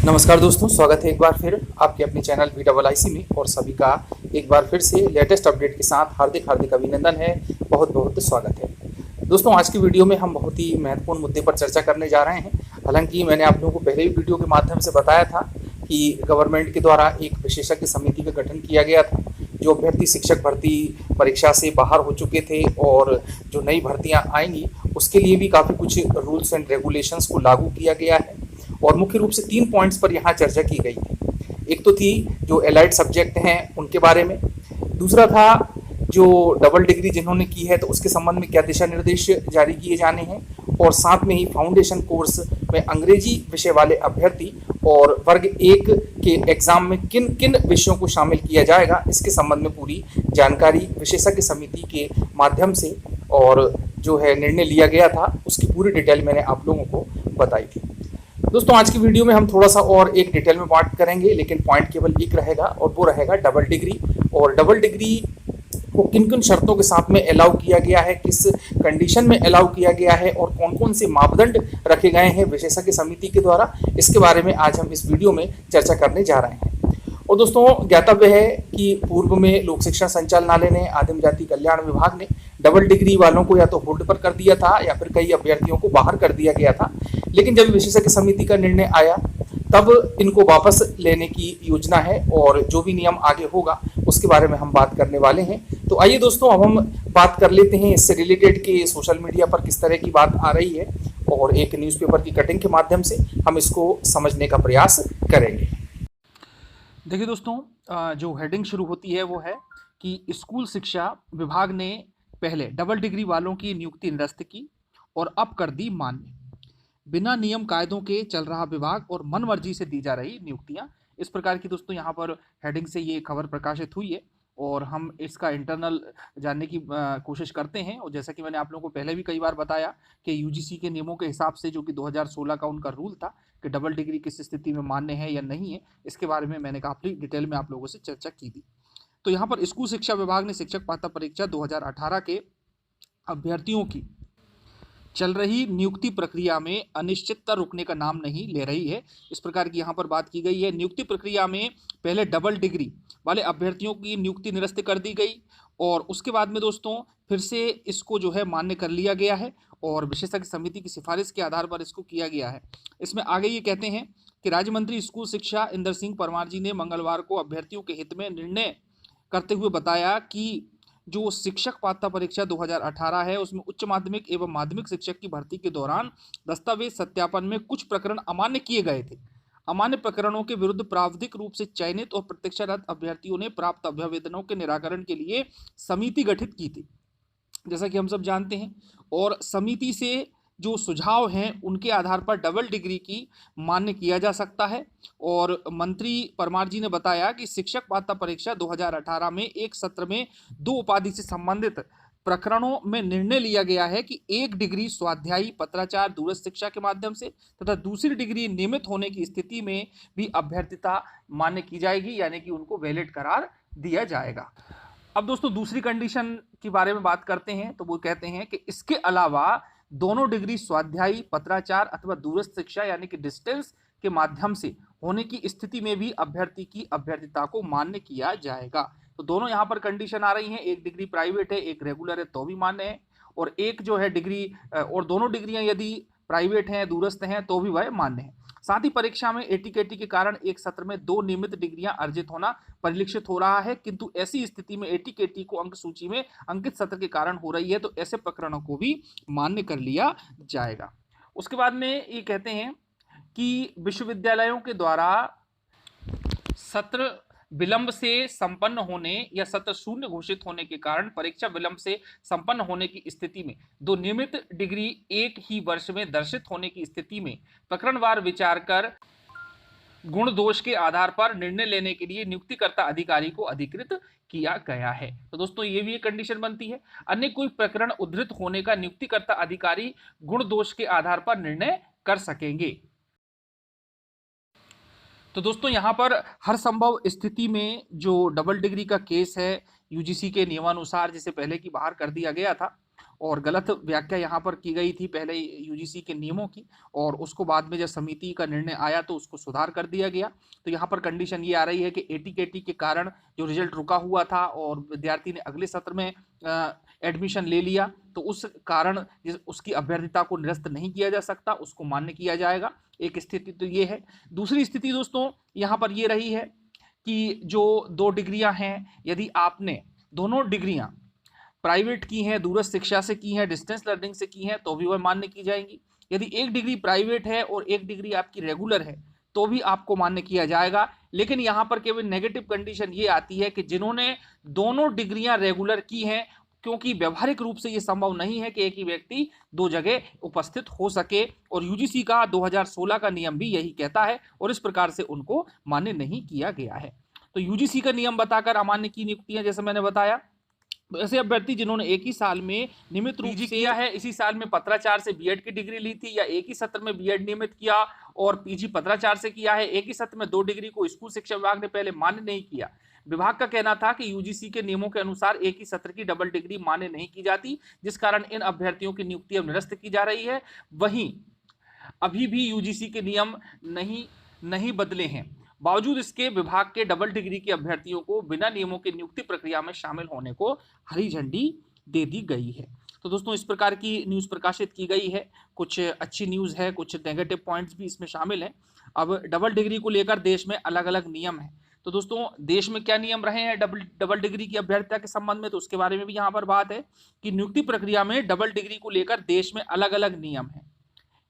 नमस्कार दोस्तों, स्वागत है एक बार फिर आपके अपने चैनल VIIC में। और सभी का एक बार फिर से लेटेस्ट अपडेट के साथ हार्दिक हार्दिक अभिनंदन है, बहुत बहुत स्वागत है। दोस्तों, आज की वीडियो में हम बहुत ही महत्वपूर्ण मुद्दे पर चर्चा करने जा रहे हैं। हालांकि मैंने आप लोगों को पहले भी वीडियो के माध्यम से बताया था कि गवर्नमेंट के द्वारा एक विशेषज्ञ समिति का गठन किया गया था। जो अभ्यर्थी शिक्षक भर्ती परीक्षा से बाहर हो चुके थे और जो नई भर्तियाँ आएंगी उसके लिए भी काफ़ी कुछ रूल्स एंड रेगुलेशंस को लागू किया गया है। और मुख्य रूप से 3 पॉइंट्स पर यहाँ चर्चा की गई थी। एक तो थी जो एलाइड सब्जेक्ट हैं उनके बारे में, दूसरा था जो डबल डिग्री जिन्होंने की है तो उसके संबंध में क्या दिशा निर्देश जारी किए जाने हैं, और साथ में ही फाउंडेशन कोर्स में अंग्रेजी विषय वाले अभ्यर्थी और वर्ग 1 के एग्जाम में किन किन विषयों को शामिल किया जाएगा इसके संबंध में पूरी जानकारी विशेषज्ञ समिति के माध्यम से और जो है निर्णय लिया गया था उसकी पूरी डिटेल मैंने आप लोगों को बताई थी। दोस्तों, आज की वीडियो में हम थोड़ा सा और एक डिटेल में बात करेंगे, लेकिन पॉइंट केवल एक रहेगा और वो रहेगा डबल डिग्री। और डबल डिग्री को किन किन शर्तों के साथ में अलाउ किया गया है, किस कंडीशन में अलाउ किया गया है और कौन कौन से मापदंड रखे गए हैं विशेषज्ञ समिति के द्वारा, इसके बारे में आज हम इस वीडियो में चर्चा करने जा रहे हैं। और दोस्तों, ज्ञातव्य है कि पूर्व में लोक शिक्षण संचालनालय ने, आदिम जाति कल्याण विभाग ने डबल डिग्री वालों को या तो होल्ड पर कर दिया था या फिर कई अभ्यर्थियों को बाहर कर दिया गया था। लेकिन जब विशेषज्ञ समिति का निर्णय आया तब इनको वापस लेने की योजना है और जो भी नियम आगे होगा उसके बारे में हम बात करने वाले हैं। तो आइए दोस्तों, अब हम बात कर लेते हैं इससे रिलेटेड कि सोशल मीडिया पर किस तरह की बात आ रही है और एक न्यूज़पेपर की कटिंग के माध्यम से हम इसको समझने का प्रयास करेंगे। देखिए दोस्तों, जो हेडिंग शुरू होती है वो है कि स्कूल शिक्षा विभाग ने पहले डबल डिग्री वालों की नियुक्ति निरस्त की और अब कर दी मान्य। बिना नियम कायदों के चल रहा विभाग और मन मर्जी से दी जा रही नियुक्तियां। इस प्रकार की दोस्तों यहाँ पर हेडिंग से ये खबर प्रकाशित हुई है और हम इसका इंटरनल जानने की कोशिश करते हैं। और जैसा कि मैंने आप लोगों को पहले भी कई बार बताया कि यूजीसी के नियमों के हिसाब से, जो कि 2016 का उनका रूल था कि डबल डिग्री किस स्थिति में मान्य है या नहीं है, इसके बारे में मैंने काफ़ी डिटेल में आप लोगों से चर्चा की थी। तो यहाँ पर स्कूल शिक्षा विभाग ने शिक्षक पात्रता परीक्षा 2018 के अभ्यर्थियों की चल रही नियुक्ति प्रक्रिया में अनिश्चितता रुकने का नाम नहीं ले रही है। इस प्रकार की यहाँ पर बात की गई है। नियुक्ति प्रक्रिया में पहले डबल डिग्री वाले अभ्यर्थियों की नियुक्ति निरस्त कर दी गई और उसके बाद में दोस्तों फिर से इसको जो है मान्य कर लिया गया है और विशेषज्ञ समिति की सिफारिश के आधार पर इसको किया गया है। इसमें आगे ये कहते हैं कि राज्य मंत्री स्कूल शिक्षा इंदर सिंह परमार जी ने मंगलवार को अभ्यर्थियों के हित में निर्णय करते हुए बताया कि जो शिक्षक पात्रता परीक्षा 2018 है उसमें उच्च माध्यमिक एवं माध्यमिक शिक्षक की भर्ती के दौरान दस्तावेज सत्यापन में कुछ प्रकरण अमान्य किए गए थे। अमान्य प्रकरणों के विरुद्ध प्राविधिक रूप से चयनित और प्रतीक्षारत अभ्यर्थियों ने प्राप्त अभ्यावेदनों के निराकरण के लिए समिति गठित की थी, जैसा कि हम सब जानते हैं। और समिति से जो सुझाव हैं उनके आधार पर डबल डिग्री की मान्य किया जा सकता है। और मंत्री परमार जी ने बताया कि शिक्षक पात्रता परीक्षा 2018 में एक सत्र में 2 उपाधि से संबंधित प्रकरणों में निर्णय लिया गया है कि एक डिग्री स्वाध्यायी पत्राचार दूरस्थ शिक्षा के माध्यम से तथा दूसरी डिग्री नियमित होने की स्थिति में भी अभ्यर्थिता मान्य की जाएगी, यानी कि उनको वैलिड करार दिया जाएगा। अब दोस्तों, दूसरी कंडीशन के बारे में बात करते हैं। तो वो कहते हैं कि इसके अलावा दोनों डिग्री स्वाध्यायी पत्राचार अथवा दूरस्थ शिक्षा यानी कि डिस्टेंस के माध्यम से होने की स्थिति में भी अभ्यर्थी की अभ्यर्थिता को मान्य किया जाएगा। तो दोनों यहाँ पर कंडीशन आ रही हैं, एक डिग्री प्राइवेट है, एक रेगुलर है तो भी मान्य है, और एक जो है डिग्री और दोनों डिग्रियां यदि प्राइवेट हैं, दूरस्थ हैं तो भी वह मान्य है। साथ ही परीक्षा में एटीकेटी के कारण एक सत्र में 2 नियमित डिग्रियां अर्जित होना परिलक्षित हो रहा है, किंतु ऐसी स्थिति में एटीकेटी को अंक सूची में अंकित सत्र के कारण हो रही है, तो ऐसे प्रकरणों को भी मान्य कर लिया जाएगा। उसके बाद में ये कहते हैं कि विश्वविद्यालयों के द्वारा सत्र विलंब से संपन्न होने या सत्र शून्य घोषित होने के कारण परीक्षा विलंब से संपन्न होने की स्थिति में 2 नियमित डिग्री एक ही वर्ष में दर्शित होने की स्थिति में प्रकरणवार विचार कर गुण दोष के आधार पर निर्णय लेने के लिए नियुक्तिकर्ता अधिकारी को अधिकृत किया गया है। तो दोस्तों, ये भी एक कंडीशन बनती है। अन्य कोई प्रकरण उद्धृत होने का नियुक्तिकर्ता अधिकारी गुण दोष के आधार पर निर्णय कर सकेंगे। तो दोस्तों, यहाँ पर हर संभव स्थिति में जो डबल डिग्री का केस है यूजीसी के नियमानुसार जिसे पहले की बाहर कर दिया गया था और गलत व्याख्या यहाँ पर की गई थी पहले यूजीसी के नियमों की, और उसको बाद में जब समिति का निर्णय आया तो उसको सुधार कर दिया गया। तो यहाँ पर कंडीशन ये आ रही है कि एटीकेटी के कारण जो रिजल्ट रुका हुआ था और विद्यार्थी ने अगले सत्र में एडमिशन ले लिया, तो उस कारण उसकी अभ्यर्थिता को निरस्त नहीं किया जा सकता, उसको मान्य किया जाएगा। एक स्थिति तो ये है। दूसरी स्थिति दोस्तों यहाँ पर ये रही है कि जो 2 डिग्रियां हैं, यदि आपने दोनों डिग्रियां प्राइवेट की हैं, दूरस्थ शिक्षा से की हैं, डिस्टेंस लर्निंग से की हैं, तो भी वह मान्य की जाएंगी। यदि एक डिग्री प्राइवेट है और एक डिग्री आपकी रेगुलर है तो भी आपको मान्य किया जाएगा। लेकिन यहाँ पर केवल नेगेटिव कंडीशन ये आती है कि जिन्होंने दोनों डिग्रियां रेगुलर की हैं, क्योंकि व्यवहारिक रूप से ये संभव नहीं है कि एक ही व्यक्ति 2 जगह उपस्थित हो सके, और यूजीसी का 2016 का नियम भी यही कहता है, और इस प्रकार से उनको मान्य नहीं किया गया है। तो यूजीसी का नियम बताकर अमान्य की नियुक्तियां, जैसे मैंने बताया, ऐसे अभ्यर्थी जिन्होंने एक ही साल में नियमित रूप से किया है, इसी साल में पत्राचार से बीएड की डिग्री ली थी, या एक ही सत्र में बीएड नियमित किया और पीजी पत्राचार से किया है, एक ही सत्र में 2 डिग्री को स्कूल शिक्षा विभाग ने पहले मान्य नहीं किया। विभाग का कहना था कि यूजीसी के नियमों के अनुसार एक ही सत्र की डबल डिग्री मान्य नहीं की जाती, जिस कारण इन अभ्यर्थियों की नियुक्ति अब निरस्त की जा रही है। वहीं अभी भी यूजीसी के नियम नहीं बदले हैं। बावजूद इसके विभाग के डबल डिग्री के अभ्यर्थियों को बिना नियमों की नियुक्ति प्रक्रिया में शामिल होने को हरी झंडी दे दी गई है। तो दोस्तों इस प्रकार की न्यूज़ प्रकाशित की गई है। कुछ अच्छी न्यूज़ है, कुछ नेगेटिव पॉइंट्स भी इसमें शामिल हैं। अब डबल डिग्री को लेकर देश में अलग अलग नियम हैं। तो दोस्तों देश में क्या नियम रहे हैं डबल डिग्री की अभ्यर्थिता के संबंध में, तो उसके बारे में भी यहाँ पर बात है कि नियुक्ति प्रक्रिया में डबल डिग्री को लेकर देश में अलग अलग नियम हैं।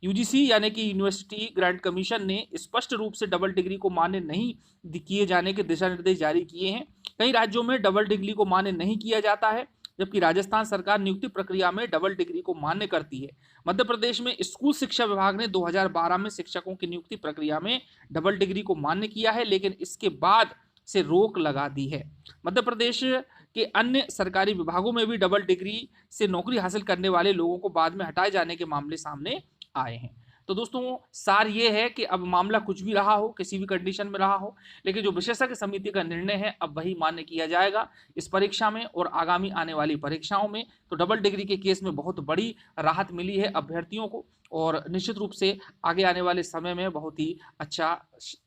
यूजीसी यानी कि यूनिवर्सिटी ग्रांट कमीशन ने स्पष्ट रूप से डबल डिग्री को मान्य नहीं किए जाने के दिशा निर्देश जारी किए हैं। कई राज्यों में डबल डिग्री को मान्य नहीं किया जाता है, जबकि राजस्थान सरकार नियुक्ति प्रक्रिया में डबल डिग्री को मान्य करती है। मध्य प्रदेश में स्कूल शिक्षा विभाग ने 2012 में शिक्षकों की नियुक्ति प्रक्रिया में डबल डिग्री को मान्य किया है, लेकिन इसके बाद से रोक लगा दी है। मध्य प्रदेश के अन्य सरकारी विभागों में भी डबल डिग्री से नौकरी हासिल करने वाले लोगों को बाद में हटाए जाने के मामले सामने आए हैं। तो दोस्तों सार ये है कि अब मामला कुछ भी रहा हो, किसी भी कंडीशन में रहा हो, लेकिन जो विशेषज्ञ समिति का निर्णय है अब वही मान्य किया जाएगा इस परीक्षा में और आगामी आने वाली परीक्षाओं में। तो डबल डिग्री के केस में बहुत बड़ी राहत मिली है अभ्यर्थियों को, और निश्चित रूप से आगे आने वाले समय में बहुत ही अच्छा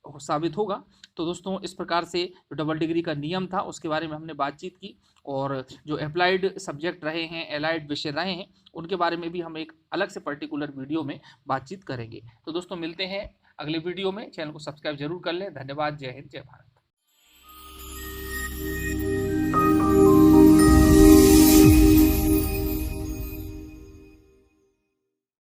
साबित होगा। तो दोस्तों इस प्रकार से जो डबल डिग्री का नियम था उसके बारे में हमने बातचीत की, और जो अप्लाइड सब्जेक्ट रहे हैं, एलाइड विषय रहे हैं, उनके बारे में भी हम एक अलग से पर्टिकुलर वीडियो में बातचीत करेंगे। तो दोस्तों मिलते हैं अगले वीडियो में। चैनल को सब्सक्राइब जरूर कर लें। धन्यवाद। जय हिंद, जय भारत।